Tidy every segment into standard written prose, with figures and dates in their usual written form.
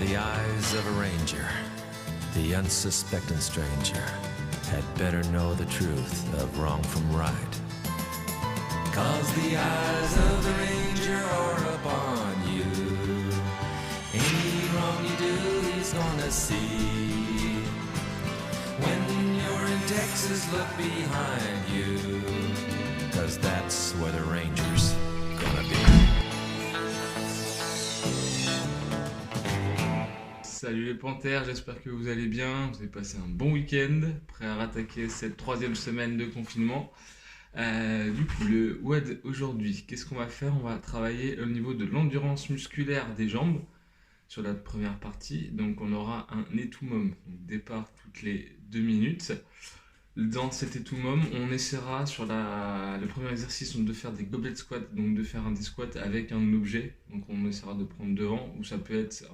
the eyes of a ranger, the unsuspecting stranger had better know the truth of wrong from right. 'Cause the eyes of the ranger are upon you. Any wrong you do, he's gonna see. When you're in Texas, look behind you. 'Cause that's where the ranger's gonna be. Salut les panthères, j'espère que vous allez bien, vous avez passé un bon week-end, prêt à rattaquer cette 3e semaine de confinement. Du coup, le WOD aujourd'hui, qu'est-ce qu'on va faire? On va travailler au niveau de l'endurance musculaire des jambes sur la première partie. Donc on aura un étumum, donc départ toutes les 2 minutes. Dans cet étumum, on essaiera sur le premier exercice de faire des goblet squats, donc de faire des squats avec un objet. Donc on essaiera de prendre devant, ou ça peut être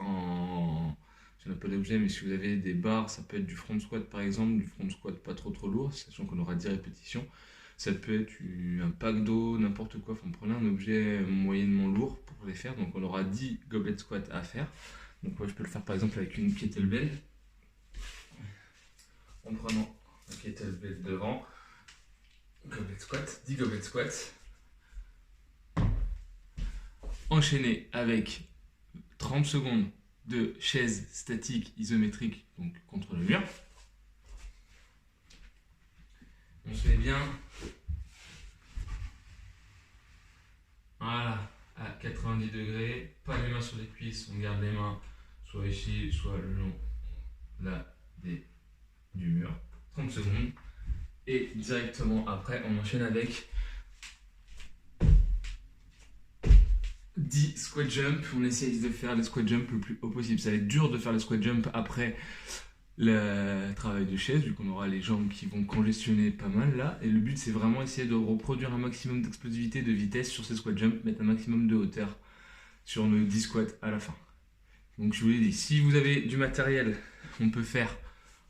si on n'a pas d'objet, mais si vous avez des barres, ça peut être du front squat par exemple, du front squat pas trop lourd, sachant qu'on aura 10 répétitions. Ça peut être un pack d'eau, n'importe quoi. Enfin, prenez un objet moyennement lourd pour les faire. Donc on aura 10 goblet squats à faire. Donc moi je peux le faire par exemple avec une kettlebell. En prenant un kettlebell devant. Goblet squat, 10 goblet squats. Enchaîné avec 30 secondes de chaise statique isométrique, donc contre le mur. On se met bien, voilà, à 90 degrés, pas les mains sur les cuisses, on garde les mains soit ici, soit le long là du mur, 30 secondes, et directement après on enchaîne avec 10 squat jump. On essaye de faire les squat jump le plus haut possible. Ça va être dur de faire les squat jump après le travail de chaise, vu qu'on aura les jambes qui vont congestionner pas mal là. Et le but, c'est vraiment essayer de reproduire un maximum d'explosivité, de vitesse sur ces squat jump, mettre un maximum de hauteur sur nos 10 squats à la fin. Donc je vous l'ai dit, si vous avez du matériel, on peut faire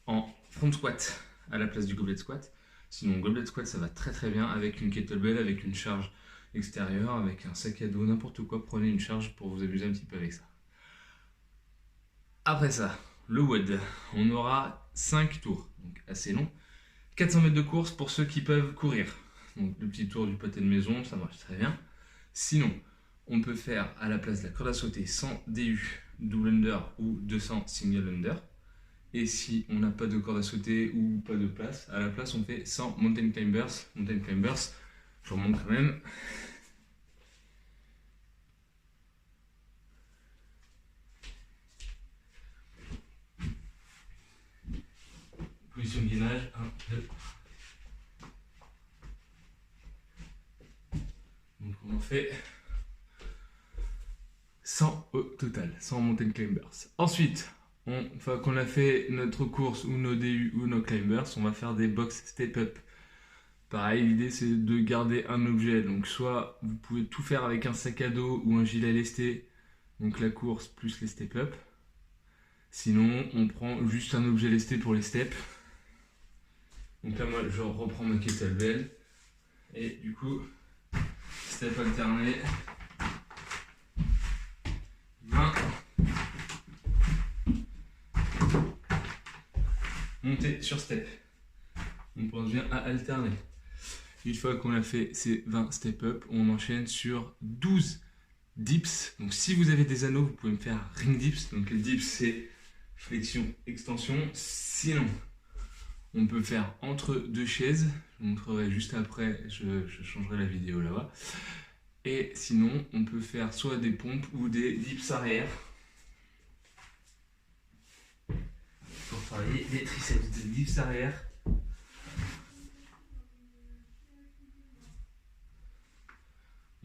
en front squat à la place du goblet squat. Sinon, goblet squat, ça va très bien avec une kettlebell, avec une charge extérieure, avec un sac à dos, n'importe quoi. Prenez une charge pour vous amuser un petit peu avec ça. Après ça, le WOD, on aura 5 tours, donc assez long. 400 mètres de course pour ceux qui peuvent courir. Donc le petit tour du pâté de maison, ça marche très bien. Sinon, on peut faire à la place de la corde à sauter 100 DU, double under ou 200 single under. Et si on n'a pas de corde à sauter ou pas de place, à la place on fait 100 mountain climbers. Mountain climbers, je vous remonte quand même. Position de gainage, 1, 2. Donc on en fait 100 au total, 100 mountain climbers. Ensuite, une fois qu'on a fait notre course ou nos DU ou nos climbers, on va faire des box step up. Pareil, l'idée c'est de garder un objet. Donc soit vous pouvez tout faire avec un sac à dos ou un gilet lesté, donc la course plus les step up. Sinon, on prend juste un objet lesté pour les steps. Donc là, moi, je reprends ma kettlebell. Et du coup, step alterné. 20. Montée sur step. On pense bien à alterner. Une fois qu'on a fait ces 20 step up, on enchaîne sur 12 dips. Donc si vous avez des anneaux, vous pouvez me faire ring dips. Donc les dips, c'est flexion, extension. Sinon, on peut faire entre deux chaises. Je vous montrerai juste après, je changerai la vidéo là-bas. Et sinon, on peut faire soit des pompes ou des dips arrière. Pour travailler les triceps, des dips arrière.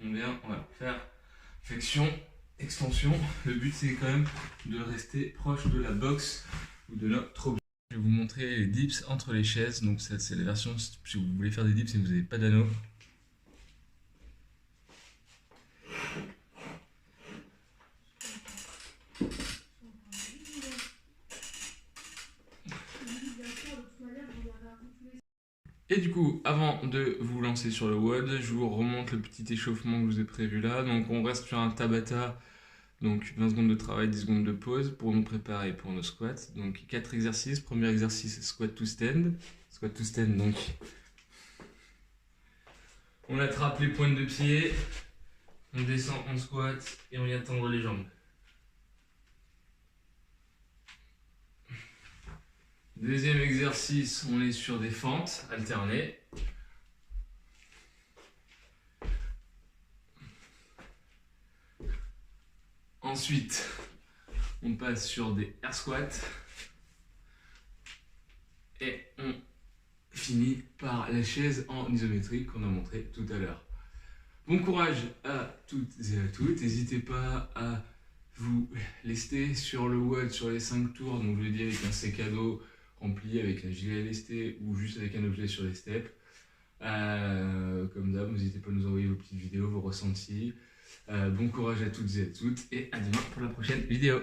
On vient faire flexion, extension. Le but c'est quand même de rester proche de la box ou de notre objet. Je vais vous montrer les dips entre les chaises. Donc ça c'est la version si vous voulez faire des dips et que vous n'avez pas d'anneau. Et du coup, avant de vous lancer sur le WOD, je vous remonte le petit échauffement que je vous ai prévu là. Donc on reste sur un Tabata Donc 20 secondes de travail, 10 secondes de pause pour nous préparer pour nos squats. Donc 4 exercices. Premier exercice, squat to stand. Squat to stand, donc on attrape les pointes de pied, on descend en squat et on vient tendre les jambes. Deuxième exercice, on est sur des fentes alternées. Ensuite, on passe sur des air squats. Et on finit par la chaise en isométrique qu'on a montré tout à l'heure. Bon courage à toutes et à toutes. N'hésitez pas à vous lester sur le WOD sur les 5 tours. Donc je le dis avec un sac à dos rempli avec un gilet lesté ou juste avec un objet sur les steps. Comme d'hab, n'hésitez pas à nous envoyer vos petites vidéos, vos ressentis. Bon courage à toutes et à toutes et à demain pour la prochaine vidéo.